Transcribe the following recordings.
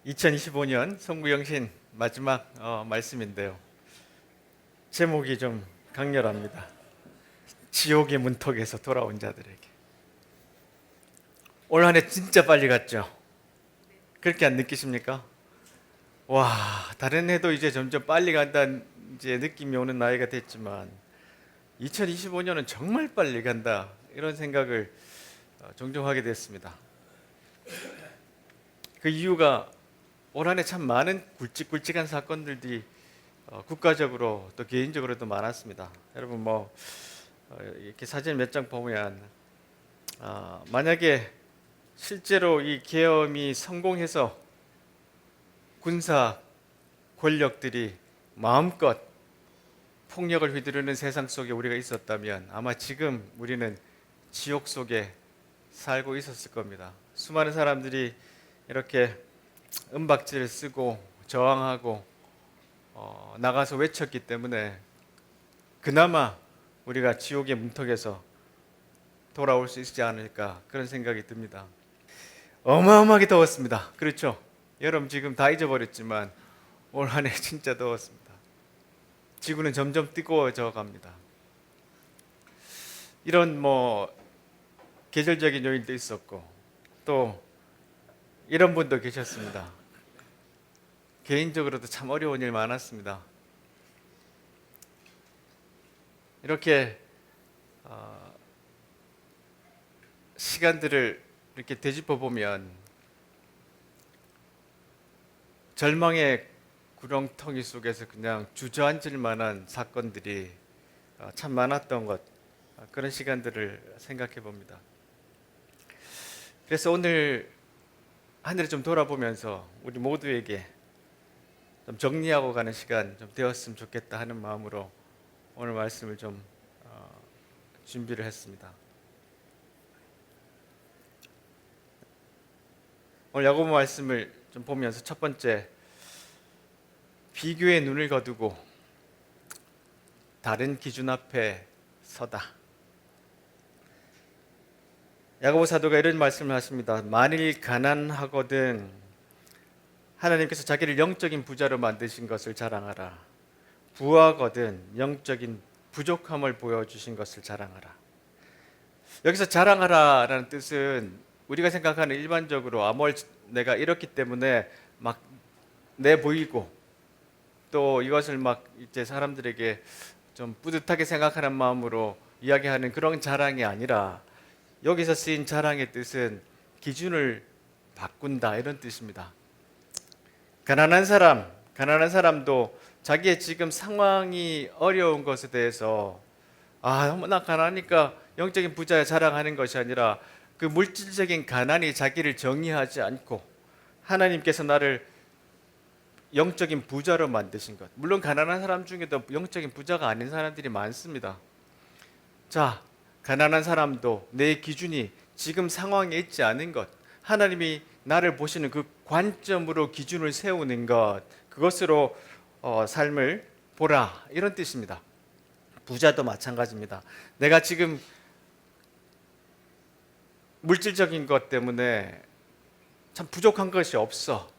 2025년 송구영신 마지막 말씀인데요. 제목이 좀 강렬합니다. 지옥의 문턱에서 돌아온 자들에게. 올 한 해 진짜 빨리 갔죠? 그렇게 안 느끼십니까? 와, 다른 해도 이제 점점 빨리 간다는 이제 느낌이 오는 나이가 됐지만 2025년은 정말 빨리 간다 이런 생각을 종종 하게 됐습니다. 그 이유가 올 한 해 참 많은 굵직굵직한 사건들이 국가적으로 또 개인적으로도 많았습니다. 여러분 이렇게 사진 몇 장 보면 만약에 실제로 이 계엄이 성공해서 군사 권력들이 마음껏 폭력을 휘두르는 세상 속에 우리가 있었다면 아마 지금 우리는 지옥 속에 살고 있었을 겁니다. 수많은 사람들이 이렇게 은박지를 쓰고 저항하고 나가서 외쳤기 때문에 그나마 우리가 지옥의 문턱에서 돌아올 수 있지 않을까 그런 생각이 듭니다. 어마어마하게 더웠습니다. 그렇죠? 여러분 지금 다 잊어버렸지만 올 한 해 진짜 더웠습니다. 지구는 점점 뜨거워져 갑니다. 이런 계절적인 요인도 있었고 또 이런 분도 계셨습니다. 개인적으로도 참 어려운 일 많았습니다. 이렇게 시간들을 이렇게 되짚어 보면 절망의 구렁텅이 속에서 그냥 주저앉을 만한 사건들이 참 많았던 것, 그런 시간들을 생각해 봅니다. 그래서 오늘 하늘을 좀 돌아보면서 우리 모두에게 좀 정리하고 가는 시간 좀 되었으면 좋겠다 하는 마음으로 오늘 말씀을 좀 준비를 했습니다. 오늘 야고보 말씀을 좀 보면서 첫 번째, 비교의 눈을 거두고 다른 기준 앞에 서다. 야고보 사도가 이런 말씀을 하십니다. 만일 가난하거든 하나님께서 자기를 영적인 부자로 만드신 것을 자랑하라. 부하거든 영적인 부족함을 보여주신 것을 자랑하라. 여기서 자랑하라라는 뜻은 우리가 생각하는 일반적으로 내가 이렇기 때문에 막 내보이고 또 이것을 이제 사람들에게 좀 뿌듯하게 생각하는 마음으로 이야기하는 그런 자랑이 아니라 여기서 쓰인 자랑의 뜻은 기준을 바꾼다 이런 뜻입니다. 가난한 사람도 자기의 지금 상황이 어려운 것에 대해서 나 가난하니까 영적인 부자야 자랑하는 것이 아니라 그 물질적인 가난이 자기를 정의하지 않고 하나님께서 나를 영적인 부자로 만드신 것. 물론 가난한 사람 중에도 영적인 부자가 아닌 사람들이 많습니다. 자, 가난한 사람도 내 기준이 지금 상황에 있지 않은 것, 하나님이 나를 보시는 그 관점으로 기준을 세우는 것, 그것으로 삶을 보라 이런 뜻입니다. 부자도 마찬가지입니다. 내가 지금 물질적인 것 때문에 참 부족한 것이 없어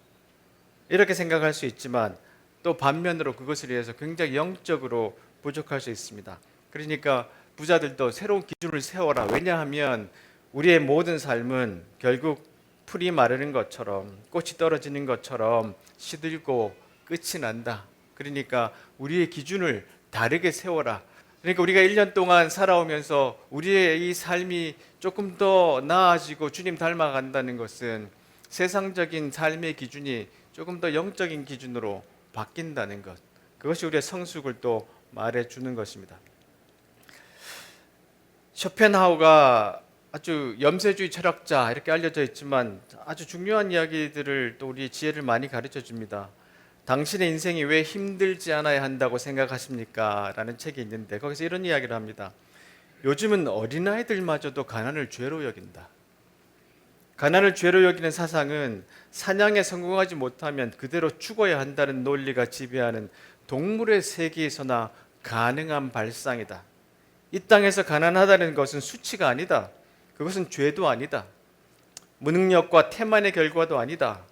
이렇게 생각할 수 있지만 또 반면으로 그것을 위해서 굉장히 영적으로 부족할 수 있습니다. 그러니까 부자들도 새로운 기준을 세워라. 왜냐하면 우리의 모든 삶은 결국 풀이 마르는 것처럼 꽃이 떨어지는 것처럼 시들고 끝이 난다. 그러니까 우리의 기준을 다르게 세워라. 그러니까 우리가 1년 동안 살아오면서 우리의 이 삶이 조금 더 나아지고 주님 닮아간다는 것은 세상적인 삶의 기준이 조금 더 영적인 기준으로 바뀐다는 것. 그것이 우리의 성숙을 또 말해주는 것입니다. 쇼펜하우가 아주 염세주의 철학자 이렇게 알려져 있지만 아주 중요한 이야기들을 또 우리 지혜를 많이 가르쳐 줍니다. 당신의 인생이 왜 힘들지 않아야 한다고 생각하십니까? 라는 책이 있는데 거기서 이런 이야기를 합니다. 요즘은 어린아이들마저도 가난을 죄로 여긴다. 가난을 죄로 여기는 사상은 사냥에 성공하지 못하면 그대로 죽어야 한다는 논리가 지배하는 동물의 세계에서나 가능한 발상이다. 이 땅에서 가난하다는 것은 수치가 아니다. 그것은 죄도 아니다. 무능력과 태만의 결과도 아니다.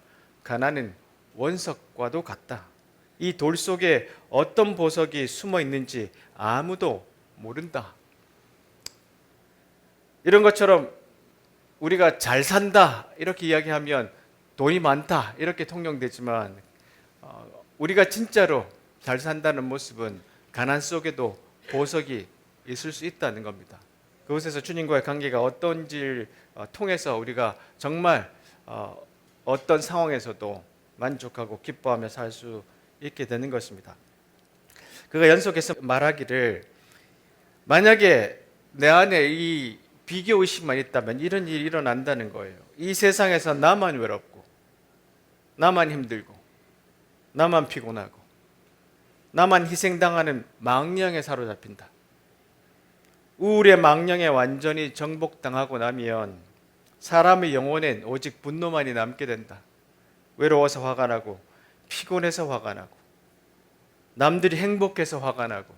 가난은 원석과도 같다. 이 돌 속에 어떤 보석이 숨어 있는지 아무도 모른다. 이런 것처럼 우리가 잘 산다 이렇게 이야기하면 돈이 많다 이렇게 통용되지만 우리가 진짜로 잘 산다는 모습은 가난 속에도 보석이 있을 수 있다는 겁니다. 그곳에서 주님과의 관계가 어떤지를 통해서 우리가 정말 어떤 상황에서도 만족하고 기뻐하며 살 수 있게 되는 것입니다. 그가 연속해서 말하기를 만약에 내 안에 이 비교의식만 있다면 이런 일이 일어난다는 거예요. 이 세상에서 나만 외롭고 나만 힘들고 나만 피곤하고 나만 희생당하는 망령에 사로잡힌다. 우울의 망령에 완전히 정복당하고 나면 사람의 영혼엔 오직 분노만이 남게 된다. 외로워서 화가 나고 피곤해서 화가 나고 남들이 행복해서 화가 나고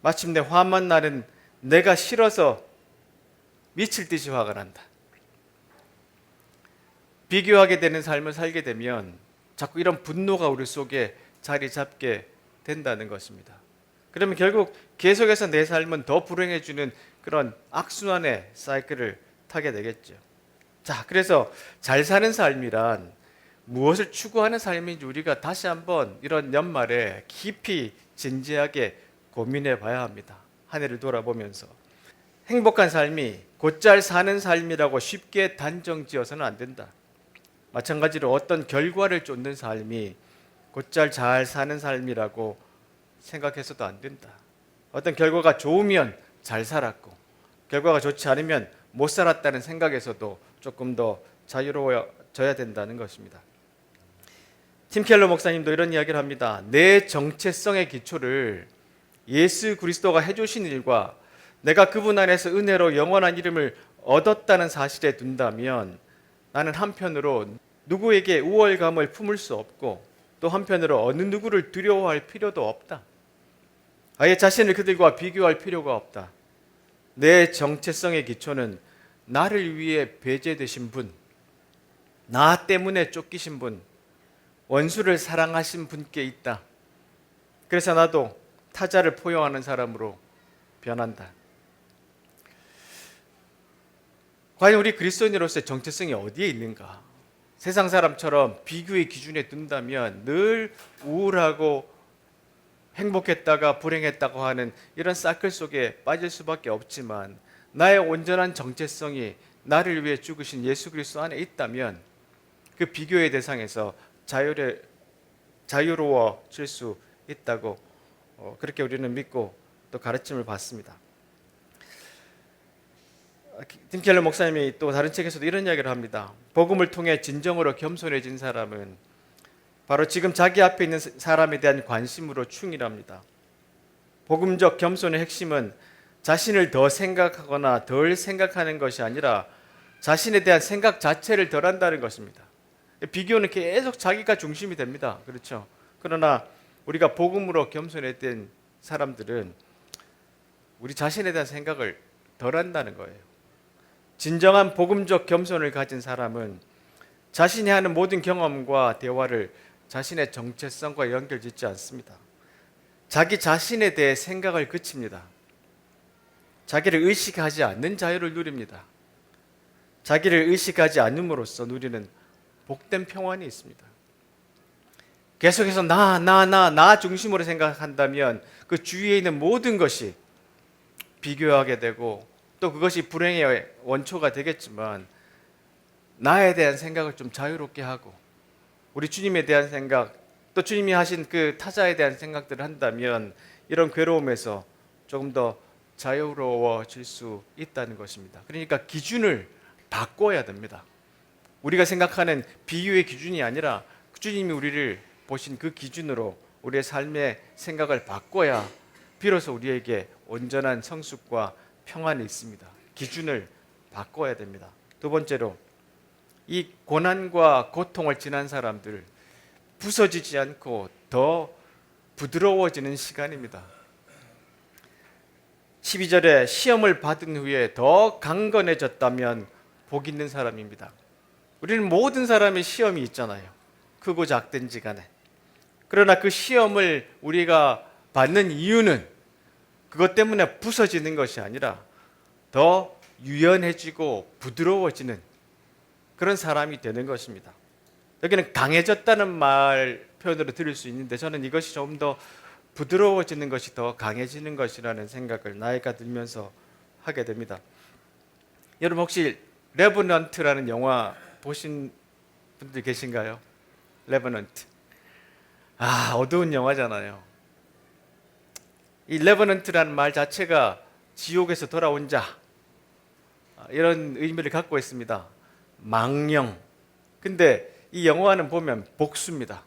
마침내 화만 나는 내가 싫어서 미칠 듯이 화가 난다. 비교하게 되는 삶을 살게 되면 자꾸 이런 분노가 우리 속에 자리 잡게 된다는 것입니다. 그러면 결국 계속해서 내 삶은 더 불행해지는 그런 악순환의 사이클을 타게 되겠죠. 자, 그래서 잘 사는 삶이란 무엇을 추구하는 삶인지 우리가 다시 한번 이런 연말에 깊이 진지하게 고민해 봐야 합니다. 한 해를 돌아보면서 행복한 삶이 곧잘 사는 삶이라고 쉽게 단정 지어서는 안 된다. 마찬가지로 어떤 결과를 쫓는 삶이 곧잘 잘 사는 삶이라고 생각해서도 안 된다. 어떤 결과가 좋으면 잘 살았고 결과가 좋지 않으면 못 살았다는 생각에서도 조금 더 자유로워져야 된다는 것입니다. 팀 켈러 목사님도 이런 이야기를 합니다. 내 정체성의 기초를 예수 그리스도가 해주신 일과 내가 그분 안에서 은혜로 영원한 이름을 얻었다는 사실에 둔다면 나는 한편으로 누구에게 우월감을 품을 수 없고 또 한편으로 어느 누구를 두려워할 필요도 없다. 아예 자신을 그들과 비교할 필요가 없다. 내 정체성의 기초는 나를 위해 배제되신 분, 나 때문에 쫓기신 분, 원수를 사랑하신 분께 있다. 그래서 나도 타자를 포용하는 사람으로 변한다. 과연 우리 그리스도인으로서의 정체성이 어디에 있는가? 세상 사람처럼 비교의 기준에 둔다면 늘 우울하고 행복했다가 불행했다고 하는 이런 사이클 속에 빠질 수밖에 없지만 나의 온전한 정체성이 나를 위해 죽으신 예수 그리스도 안에 있다면 그 비교의 대상에서 자유로워질 수 있다고 그렇게 우리는 믿고 또 가르침을 받습니다. 팀 켈러 목사님이 또 다른 책에서도 이런 이야기를 합니다. 복음을 통해 진정으로 겸손해진 사람은 바로 지금 자기 앞에 있는 사람에 대한 관심으로 충실합니다. 복음적 겸손의 핵심은 자신을 더 생각하거나 덜 생각하는 것이 아니라 자신에 대한 생각 자체를 덜 한다는 것입니다. 비교는 계속 자기가 중심이 됩니다. 그렇죠? 그러나 우리가 복음으로 겸손했던 사람들은 우리 자신에 대한 생각을 덜 한다는 거예요. 진정한 복음적 겸손을 가진 사람은 자신이 하는 모든 경험과 대화를 자신의 정체성과 연결짓지 않습니다. 자기 자신에 대해 생각을 그칩니다. 자기를 의식하지 않는 자유를 누립니다. 자기를 의식하지 않음으로써 누리는 복된 평안이 있습니다. 계속해서 나 중심으로 생각한다면 그 주위에 있는 모든 것이 비교하게 되고 또 그것이 불행의 원초가 되겠지만 나에 대한 생각을 좀 자유롭게 하고 우리 주님에 대한 생각 또 주님이 하신 그 타자에 대한 생각들을 한다면 이런 괴로움에서 조금 더 자유로워질 수 있다는 것입니다. 그러니까 기준을 바꿔야 됩니다. 우리가 생각하는 비유의 기준이 아니라 주님이 우리를 보신 그 기준으로 우리의 삶의 생각을 바꿔야 비로소 우리에게 온전한 성숙과 평안이 있습니다. 기준을 바꿔야 됩니다. 두 번째로 이 고난과 고통을 지난 사람들 부서지지 않고 더 부드러워지는 시간입니다. 12절에 시험을 받은 후에 더 강건해졌다면 복 있는 사람입니다. 우리는 모든 사람의 시험이 있잖아요. 크고 작든지 간에. 그러나 그 시험을 우리가 받는 이유는 그것 때문에 부서지는 것이 아니라 더 유연해지고 부드러워지는 그런 사람이 되는 것입니다. 여기는 강해졌다는 말 표현으로 들을 수 있는데 저는 이것이 좀 더 부드러워지는 것이 더 강해지는 것이라는 생각을 나이가 들면서 하게 됩니다. 여러분 혹시 레버넌트라는 영화 보신 분들 계신가요? 레버넌트. 어두운 영화잖아요. 이 레버넌트라는 말 자체가 지옥에서 돌아온 자 이런 의미를 갖고 있습니다. 망령. 근데 이 영화는 보면 복수입니다.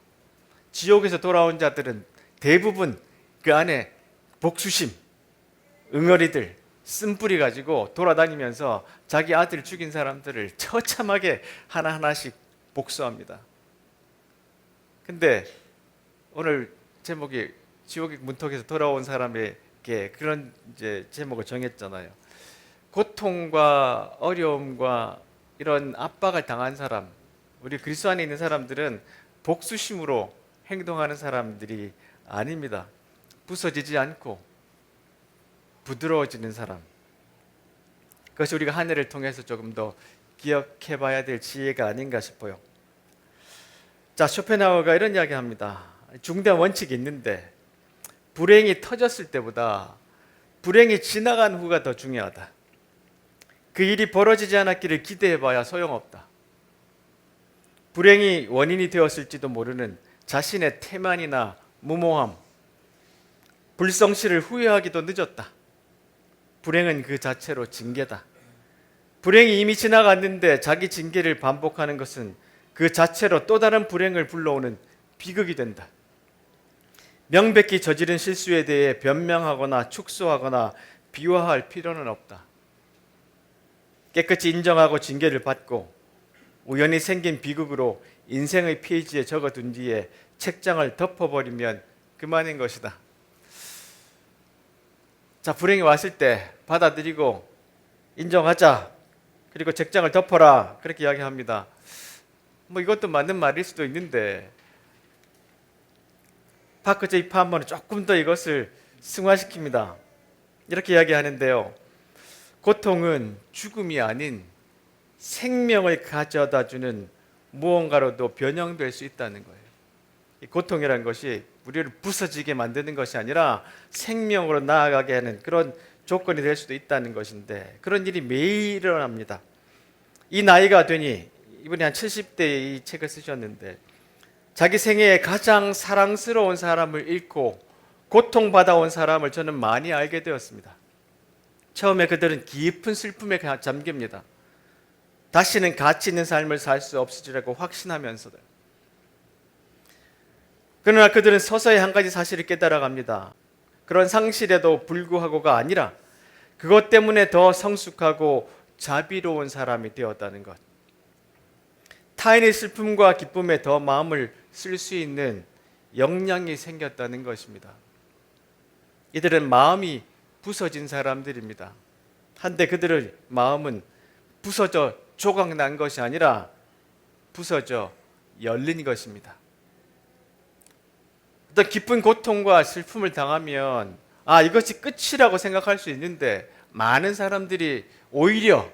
지옥에서 돌아온 자들은 대부분 그 안에 복수심, 응어리들, 쓴뿌리 가지고 돌아다니면서 자기 아들 죽인 사람들을 처참하게 하나하나씩 복수합니다. 근데 오늘 제목이 지옥의 문턱에서 돌아온 사람에게 그런 이제 제목을 정했잖아요. 고통과 어려움과 이런 압박을 당한 사람, 우리 그리스도 안에 있는 사람들은 복수심으로 행동하는 사람들이 아닙니다. 부서지지 않고 부드러워지는 사람. 그것이 우리가 한 해를 통해서 조금 더 기억해 봐야 될 지혜가 아닌가 싶어요. 자, 쇼펜하우어가 이런 이야기 합니다. 중대한 원칙이 있는데 불행이 터졌을 때보다 불행이 지나간 후가 더 중요하다. 그 일이 벌어지지 않았기를 기대해 봐야 소용없다. 불행이 원인이 되었을지도 모르는 자신의 태만이나 무모함, 불성실을 후회하기도 늦었다. 불행은 그 자체로 징계다. 불행이 이미 지나갔는데 자기 징계를 반복하는 것은 그 자체로 또 다른 불행을 불러오는 비극이 된다. 명백히 저지른 실수에 대해 변명하거나 축소하거나 비화할 필요는 없다. 깨끗이 인정하고 징계를 받고 우연히 생긴 비극으로 인생의 페이지에 적어둔 뒤에 책장을 덮어버리면 그만인 것이다. 자, 불행이 왔을 때 받아들이고 인정하자. 그리고 책장을 덮어라. 그렇게 이야기합니다. 이것도 맞는 말일 수도 있는데 파크 제이 파먼은 조금 더 이것을 승화시킵니다. 이렇게 이야기하는데요. 고통은 죽음이 아닌 생명을 가져다주는 무언가로도 변형될 수 있다는 거예요. 이 고통이라는 것이 우리를 부서지게 만드는 것이 아니라 생명으로 나아가게 하는 그런 조건이 될 수도 있다는 것인데 그런 일이 매일 일어납니다. 이 나이가 되니 이분이 한 70대에 이 책을 쓰셨는데 자기 생애에 가장 사랑스러운 사람을 잃고 고통받아온 사람을 저는 많이 알게 되었습니다. 처음에 그들은 깊은 슬픔에 잠깁니다. 다시는 가치 있는 삶을 살 수 없으리라고 확신하면서도. 그러나 그들은 서서히 한 가지 사실을 깨달아갑니다. 그런 상실에도 불구하고가 아니라 그것 때문에 더 성숙하고 자비로운 사람이 되었다는 것. 타인의 슬픔과 기쁨에 더 마음을 쓸 수 있는 역량이 생겼다는 것입니다. 이들은 마음이 부서진 사람들입니다. 한데 그들의 마음은 부서져 조각난 것이 아니라 부서져 열린 것입니다. 어떤 깊은 고통과 슬픔을 당하면 이것이 끝이라고 생각할 수 있는데 많은 사람들이 오히려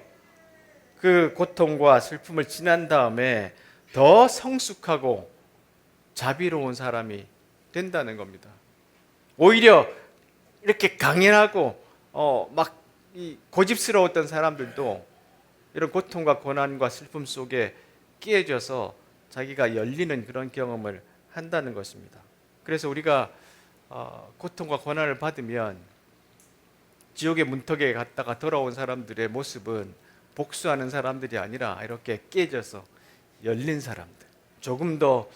그 고통과 슬픔을 지난 다음에 더 성숙하고 자비로운 사람이 된다는 겁니다. 오히려 이렇게 강인하고 고집스러웠던 사람들도 이런 고통과 고난과 슬픔 속에 끼어져서 자기가 열리는 그런 경험을 한다는 것입니다. 그래서 우리가 고통과 고난을 받으면 지옥의 문턱에 갔다가 돌아온 사람들의 모습은 복수하는 사람들이 아니라 이렇게 깨져서 열린 사람들, 조금 더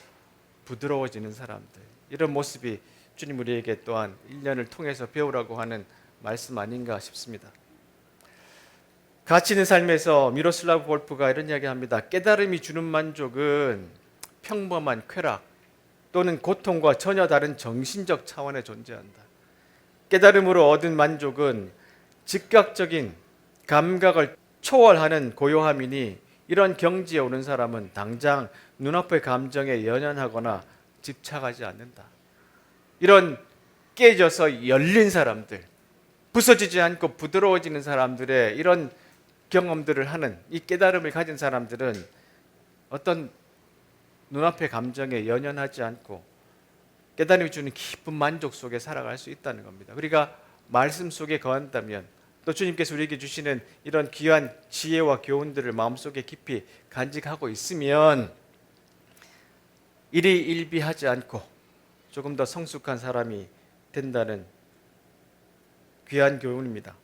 부드러워지는 사람들, 이런 모습이 주님 우리에게 또한 1년을 통해서 배우라고 하는 말씀 아닌가 싶습니다. 가치 있는 삶에서 미로슬라브 볼프가 이런 이야기합니다. 깨달음이 주는 만족은 평범한 쾌락 또는 고통과 전혀 다른 정신적 차원에 존재한다. 깨달음으로 얻은 만족은 즉각적인 감각을 초월하는 고요함이니 이런 경지에 오는 사람은 당장 눈앞의 감정에 연연하거나 집착하지 않는다. 이런 깨져서 열린 사람들, 부서지지 않고 부드러워지는 사람들의 이런 경험들을 하는 이 깨달음을 가진 사람들은 어떤 눈앞의 감정에 연연하지 않고 깨달음이 주는 깊은 만족 속에 살아갈 수 있다는 겁니다. 우리가 말씀 속에 거한다면, 또 주님께서 우리에게 주시는 이런 귀한 지혜와 교훈들을 마음속에 깊이 간직하고 있으면 일희일비하지 않고 조금 더 성숙한 사람이 된다는 귀한 교훈입니다.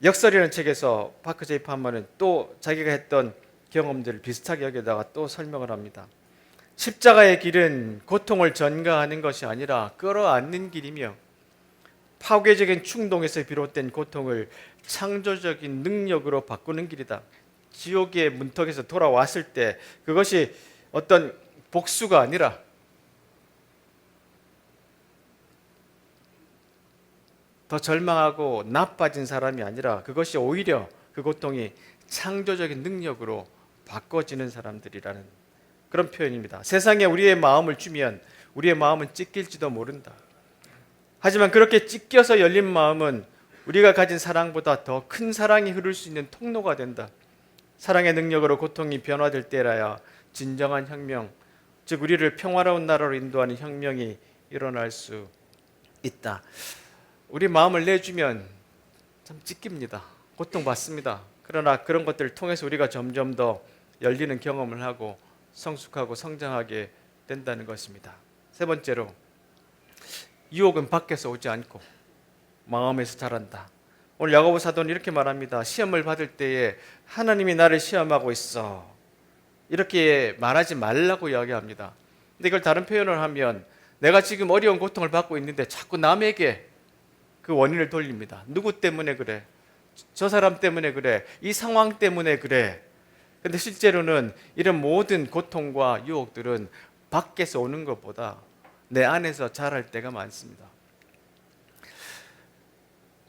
역설이라는 책에서 파크 제이 판머는 또 자기가 했던 경험들을 비슷하게 여기다가 또 설명을 합니다. 십자가의 길은 고통을 전가하는 것이 아니라 끌어안는 길이며, 파괴적인 충동에서 비롯된 고통을 창조적인 능력으로 바꾸는 길이다. 지옥의 문턱에서 돌아왔을 때 그것이 어떤 복수가 아니라 더 절망하고 나빠진 사람이 아니라 그것이 오히려 그 고통이 창조적인 능력으로 바꿔지는 사람들이라는 그런 표현입니다. 세상에 우리의 마음을 주면 우리의 마음은 찢길지도 모른다. 하지만 그렇게 찢겨서 열린 마음은 우리가 가진 사랑보다 더 큰 사랑이 흐를 수 있는 통로가 된다. 사랑의 능력으로 고통이 변화될 때라야 진정한 혁명, 즉 우리를 평화로운 나라로 인도하는 혁명이 일어날 수 있다. 우리 마음을 내주면 참 찢깁니다. 고통받습니다. 그러나 그런 것들을 통해서 우리가 점점 더 열리는 경험을 하고 성숙하고 성장하게 된다는 것입니다. 세 번째로, 유혹은 밖에서 오지 않고 마음에서 자란다. 오늘 야고보 사도는 이렇게 말합니다. 시험을 받을 때에 하나님이 나를 시험하고 있어, 이렇게 말하지 말라고 이야기합니다. 근데 이걸 다른 표현을 하면, 내가 지금 어려운 고통을 받고 있는데 자꾸 남에게 그 원인을 돌립니다. 누구 때문에 그래? 저 사람 때문에 그래? 이 상황 때문에 그래? 근데 실제로는 이런 모든 고통과 유혹들은 밖에서 오는 것보다 내 안에서 자랄 때가 많습니다.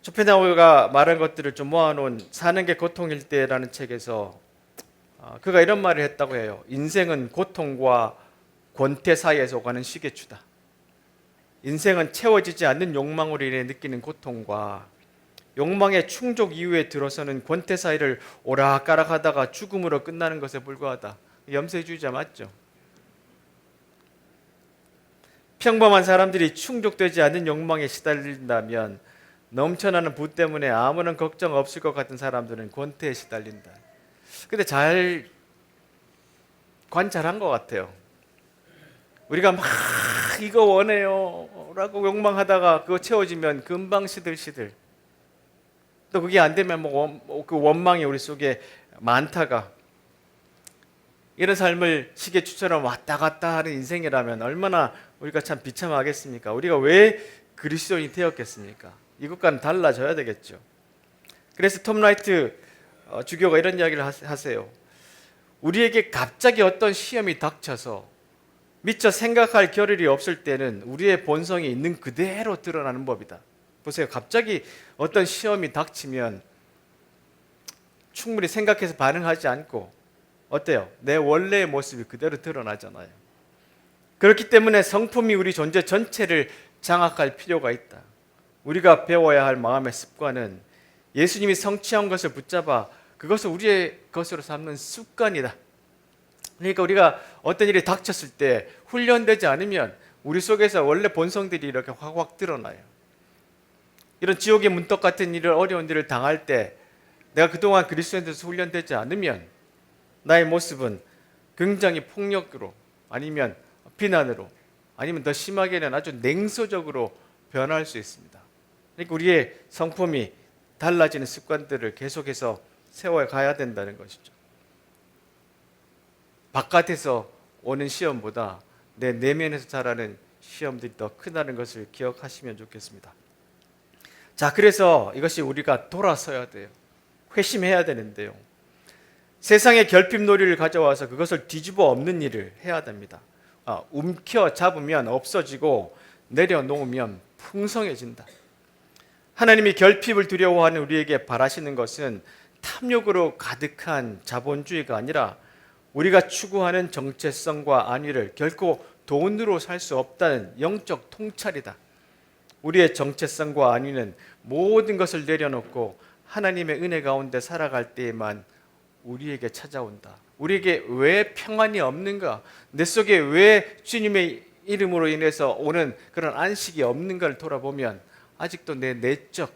쇼펜하우어가 말한 것들을 좀 모아놓은 사는 게 고통일 때라는 책에서 그가 이런 말을 했다고 해요. 인생은 고통과 권태 사이에서 오가는 시계추다. 인생은 채워지지 않는 욕망으로 인해 느끼는 고통과 욕망의 충족 이후에 들어서는 권태 사이를 오락가락 하다가 죽음으로 끝나는 것에 불과하다. 염세주의자 맞죠? 평범한 사람들이 충족되지 않는 욕망에 시달린다면 넘쳐나는 부 때문에 아무런 걱정 없을 것 같은 사람들은 권태에 시달린다. 근데 잘 관찰한 것 같아요. 우리가 막 이거 원해요 라고 욕망하다가 그거 채워지면 금방 시들시들, 또 그게 안 되면 그 원망이 우리 속에 많다가, 이런 삶을 시계추처럼 왔다 갔다 하는 인생이라면 얼마나 우리가 참 비참하겠습니까? 우리가 왜 그리스도인이 되었겠습니까? 이것과는 달라져야 되겠죠. 그래서 톰 라이트 주교가 이런 이야기를 하세요. 우리에게 갑자기 어떤 시험이 닥쳐서 미처 생각할 겨를이 없을 때는 우리의 본성이 있는 그대로 드러나는 법이다. 보세요. 갑자기 어떤 시험이 닥치면 충분히 생각해서 반응하지 않고 어때요? 내 원래의 모습이 그대로 드러나잖아요. 그렇기 때문에 성품이 우리 존재 전체를 장악할 필요가 있다. 우리가 배워야 할 마음의 습관은 예수님이 성취한 것을 붙잡아 그것을 우리의 것으로 삼는 습관이다. 그러니까 우리가 어떤 일이 닥쳤을 때 훈련되지 않으면 우리 속에서 원래 본성들이 이렇게 확확 드러나요. 이런 지옥의 문턱 같은 일을, 어려운 일을 당할 때 내가 그동안 그리스도인에서 훈련되지 않으면 나의 모습은 굉장히 폭력으로, 아니면 비난으로, 아니면 더 심하게는 아주 냉소적으로 변할 수 있습니다. 그러니까 우리의 성품이 달라지는 습관들을 계속해서 세워가야 된다는 것이죠. 바깥에서 오는 시험보다 내 내면에서 자라는 시험들이 더 크다는 것을 기억하시면 좋겠습니다. 자, 그래서 이것이 우리가 돌아서야 돼요. 회심해야 되는데요. 세상의 결핍놀이를 가져와서 그것을 뒤집어 엎는 일을 해야 됩니다. 움켜 잡으면 없어지고 내려놓으면 풍성해진다. 하나님이 결핍을 두려워하는 우리에게 바라시는 것은 탐욕으로 가득한 자본주의가 아니라 우리가 추구하는 정체성과 안위를 결코 돈으로 살 수 없다는 영적 통찰이다. 우리의 정체성과 안위는 모든 것을 내려놓고 하나님의 은혜 가운데 살아갈 때에만 우리에게 찾아온다. 우리에게 왜 평안이 없는가? 내 속에 왜 주님의 이름으로 인해서 오는 그런 안식이 없는가를 돌아보면 아직도 내 내적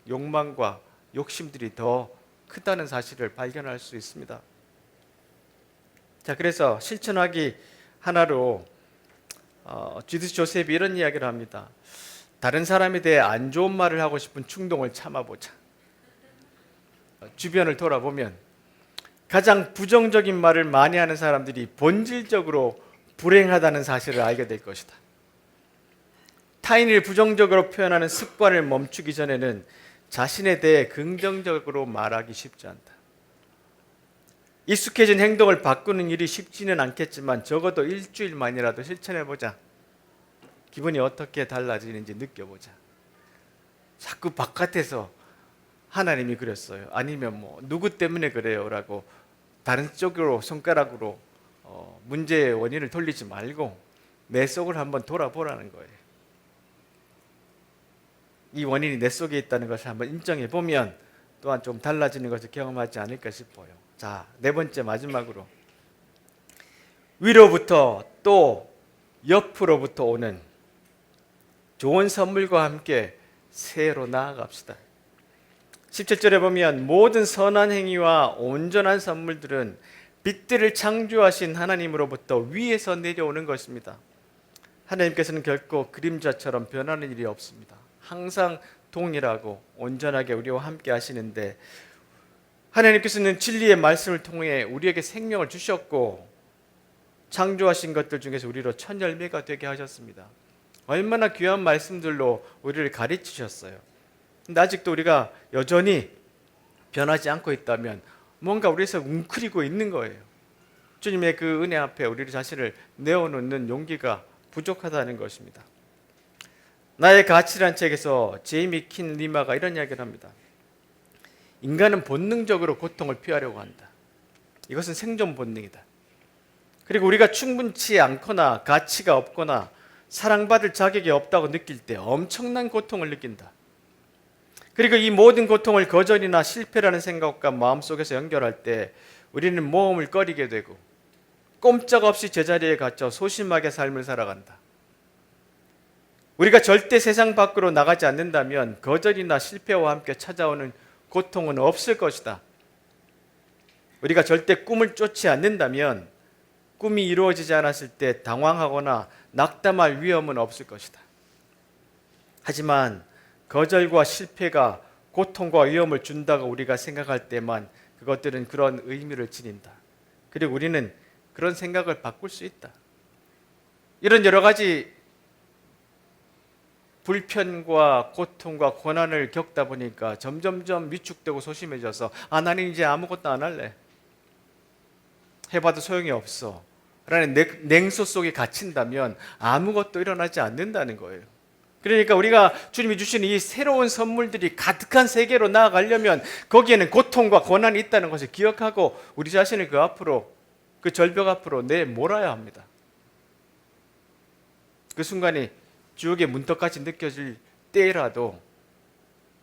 욕망과 욕심들이 더 크다는 사실을 발견할 수 있습니다. 자, 그래서 실천하기 하나로 주디스 조셉이 이런 이야기를 합니다. 다른 사람에 대해 안 좋은 말을 하고 싶은 충동을 참아보자. 주변을 돌아보면 가장 부정적인 말을 많이 하는 사람들이 본질적으로 불행하다는 사실을 알게 될 것이다. 타인을 부정적으로 표현하는 습관을 멈추기 전에는 자신에 대해 긍정적으로 말하기 쉽지 않다. 익숙해진 행동을 바꾸는 일이 쉽지는 않겠지만 적어도 일주일만이라도 실천해보자. 기분이 어떻게 달라지는지 느껴보자. 자꾸 바깥에서 하나님이 그랬어요. 아니면 뭐 누구 때문에 그래요? 라고 다른 쪽으로 손가락으로 문제의 원인을 돌리지 말고 내 속을 한번 돌아보라는 거예요. 이 원인이 내 속에 있다는 것을 한번 인정해 보면 또한 좀 달라지는 것을 경험하지 않을까 싶어요. 자, 네 번째 마지막으로 위로부터 또 옆으로부터 오는 좋은 선물과 함께 새해로 나아갑시다. 17절에 보면 모든 선한 행위와 온전한 선물들은 빛들을 창조하신 하나님으로부터 위에서 내려오는 것입니다. 하나님께서는 결코 그림자처럼 변하는 일이 없습니다. 항상 동일하고 온전하게 우리와 함께 하시는데 하나님께서는 진리의 말씀을 통해 우리에게 생명을 주셨고 창조하신 것들 중에서 우리로 첫 열매가 되게 하셨습니다. 얼마나 귀한 말씀들로 우리를 가르치셨어요. 근데 아직도 우리가 여전히 변하지 않고 있다면 뭔가 우리에서 웅크리고 있는 거예요. 주님의 그 은혜 앞에 우리 자신을 내어놓는 용기가 부족하다는 것입니다. 나의 가치란 책에서 제이미 킨 리마가 이런 이야기를 합니다. 인간은 본능적으로 고통을 피하려고 한다. 이것은 생존 본능이다. 그리고 우리가 충분치 않거나 가치가 없거나 사랑받을 자격이 없다고 느낄 때 엄청난 고통을 느낀다. 그리고 이 모든 고통을 거절이나 실패라는 생각과 마음속에서 연결할 때 우리는 모험을 꺼리게 되고 꼼짝없이 제자리에 갇혀 소심하게 삶을 살아간다. 우리가 절대 세상 밖으로 나가지 않는다면 거절이나 실패와 함께 찾아오는 고통은 없을 것이다. 우리가 절대 꿈을 쫓지 않는다면 꿈이 이루어지지 않았을 때 당황하거나 낙담할 위험은 없을 것이다. 하지만 거절과 실패가 고통과 위험을 준다고 우리가 생각할 때만 그것들은 그런 의미를 지닌다. 그리고 우리는 그런 생각을 바꿀 수 있다. 이런 여러 가지 불편과 고통과 고난을 겪다 보니까 점점점 위축되고 소심해져서 나는 이제 아무것도 안 할래. 해봐도 소용이 없어. 라는 냉소 속에 갇힌다면 아무것도 일어나지 않는다는 거예요. 그러니까 우리가 주님이 주신 이 새로운 선물들이 가득한 세계로 나아가려면 거기에는 고통과 고난이 있다는 것을 기억하고 우리 자신을 그 앞으로, 그 절벽 앞으로 내몰아야 합니다. 그 순간이 주옥의 문턱까지 느껴질 때라도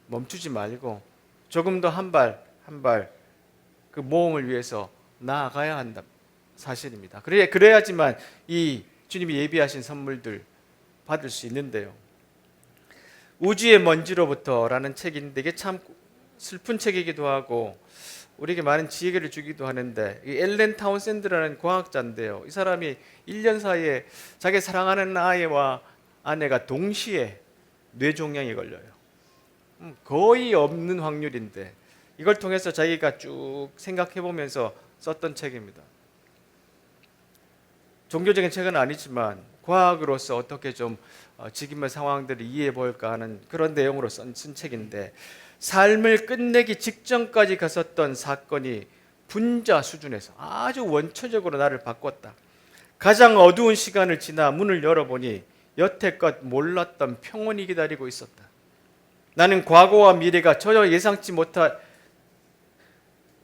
멈추지 말고 조금 더 한 발 한 발 그 모험을 위해서 나아가야 한다 사실입니다. 그래야지만 이 주님이 예비하신 선물들 받을 수 있는데요. 우주의 먼지로부터라는 책인데 이게 참 슬픈 책이기도 하고 우리에게 많은 지혜를 주기도 하는데 이 앨런 타운샌드라는 과학자인데요. 이 사람이 1년 사이에 자기 사랑하는 아이와 아내가 동시에 뇌종양에 걸려요. 거의 없는 확률인데 이걸 통해서 자기가 쭉 생각해보면서 썼던 책입니다. 종교적인 책은 아니지만 과학으로서 어떻게 좀 지금의 상황들을 이해해 볼까 하는 그런 내용으로 쓴 책인데 삶을 끝내기 직전까지 갔었던 사건이 분자 수준에서 아주 원초적으로 나를 바꿨다. 가장 어두운 시간을 지나 문을 열어보니 여태껏 몰랐던 평온이 기다리고 있었다. 나는 과거와 미래가 전혀 예상치 못한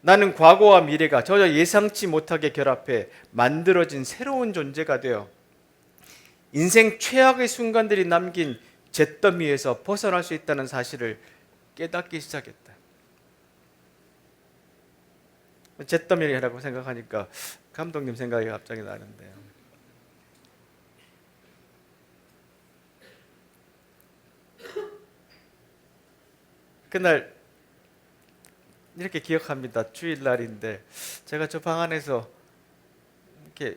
나는 과거와 미래가 전혀 예상치 못하게 결합해 만들어진 새로운 존재가 되어 인생 최악의 순간들이 남긴 잿더미에서 벗어날 수 있다는 사실을 깨닫기 시작했다. 잿더미라고 생각하니까 감독님 생각이 갑자기 나는데요. 그날 이렇게 기억합니다. 주일날인데 제가 저 방 안에서 이렇게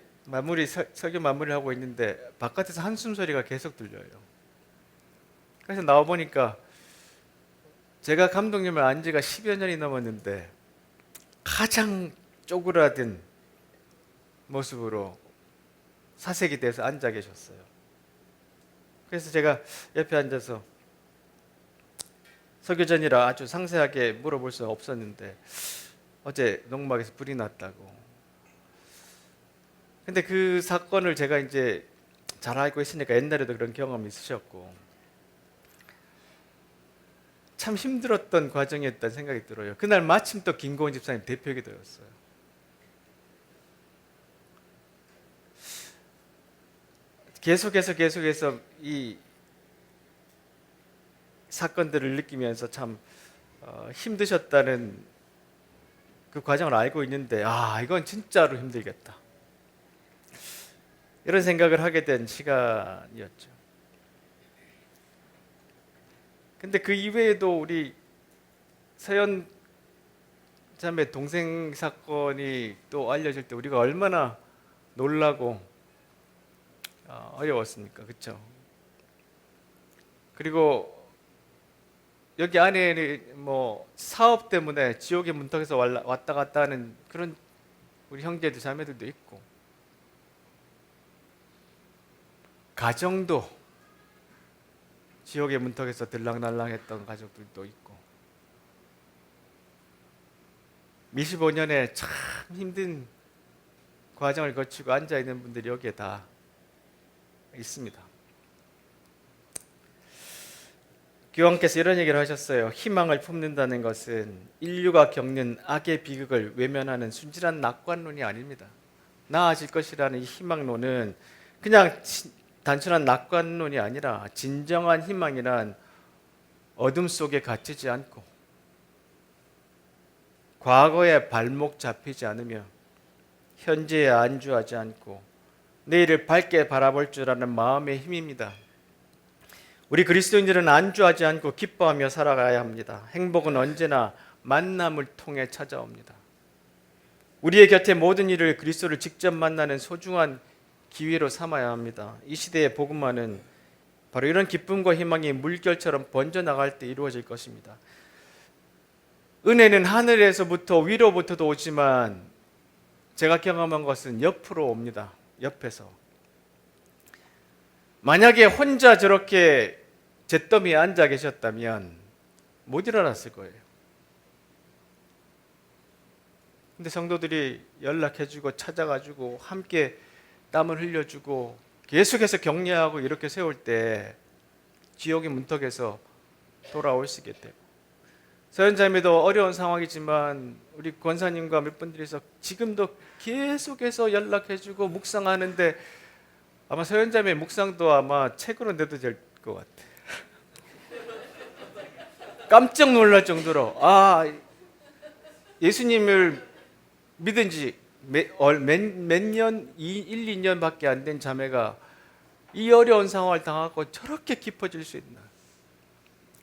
설교 마무리를 하고 있는데 바깥에서 한숨 소리가 계속 들려요. 그래서 나와 보니까 제가 감독님을 안 지가 10여 년이 넘었는데 가장 쪼그라든 모습으로 사색이 돼서 앉아 계셨어요. 그래서 제가 옆에 앉아서 설교 전이라 아주 상세하게 물어볼 수 없었는데 어제 농막에서 불이 났다고. 근데 그 사건을 제가 이제 잘 알고 있으니까 옛날에도 그런 경험이 있으셨고 참 힘들었던 과정이었다는 생각이 들어요. 그날 마침 또 김고은 집사님 대표기도였어요. 계속해서 이 사건들을 느끼면서 참 힘드셨다는 그 과정을 알고 있는데 이건 진짜로 힘들겠다. 이런 생각을 하게 된 시간이었죠. 근데 그 이외에도 우리 서연 자매 동생 사건이 또 알려질 때 우리가 얼마나 놀라고 어려웠습니까? 그렇죠? 그리고 여기 안에는 뭐 사업 때문에 지옥의 문턱에서 왔다 갔다 하는 그런 우리 형제들 자매들도 있고 가정도 지옥의 문턱에서 들락날락했던 가족들도 있고 미십 5년에 참 힘든 과정을 거치고 앉아있는 분들이 여기에 다 있습니다. 교황께서 이런 얘기를 하셨어요. 희망을 품는다는 것은 인류가 겪는 악의 비극을 외면하는 순진한 낙관론이 아닙니다. 나아질 것이라는 이 희망론은 그냥 단순한 낙관론이 아니라 진정한 희망이란 어둠 속에 갇히지 않고 과거에 발목 잡히지 않으며 현재에 안주하지 않고 내일을 밝게 바라볼 줄 아는 마음의 힘입니다. 우리 그리스도인들은 안주하지 않고 기뻐하며 살아가야 합니다. 행복은 언제나 만남을 통해 찾아옵니다. 우리의 곁에 모든 일을 그리스도를 직접 만나는 소중한 기회로 삼아야 합니다. 이 시대의 복음화는 바로 이런 기쁨과 희망이 물결처럼 번져나갈 때 이루어질 것입니다. 은혜는 하늘에서부터 위로부터도 오지만 제가 경험한 것은 옆으로 옵니다. 옆에서. 만약에 혼자 저렇게 잿더미에 앉아 계셨다면 못 일어났을 거예요. 근데 성도들이 연락해주고 찾아가지고 함께 땀을 흘려주고 계속해서 격려하고 이렇게 세울 때 지옥의 문턱에서 돌아올 수 있게 되고 서연자매도 어려운 상황이지만 우리 권사님과 몇 분들이서 지금도 계속해서 연락해주고 묵상하는데 아마 서연자매 묵상도 아마 책으로 내도 될 것 같아. 깜짝 놀랄 정도로 예수님을 믿은 지 몇 년, 1, 2년밖에 안 된 자매가 이 어려운 상황을 당하고 저렇게 깊어질 수 있나.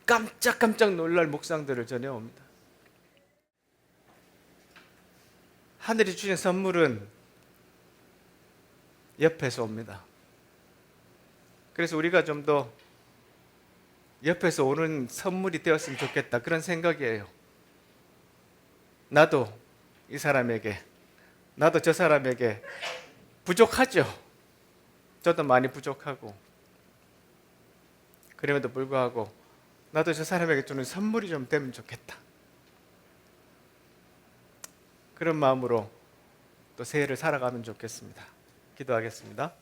깜짝 놀랄 묵상들을 전해옵니다. 하늘이 주신 선물은 옆에서 옵니다. 그래서 우리가 좀 더 옆에서 오는 선물이 되었으면 좋겠다 그런 생각이에요. 나도 이 사람에게 나도 저 사람에게 부족하죠. 저도 많이 부족하고 그럼에도 불구하고 나도 저 사람에게 주는 선물이 좀 되면 좋겠다. 그런 마음으로 또 새해를 살아가면 좋겠습니다. 기도하겠습니다.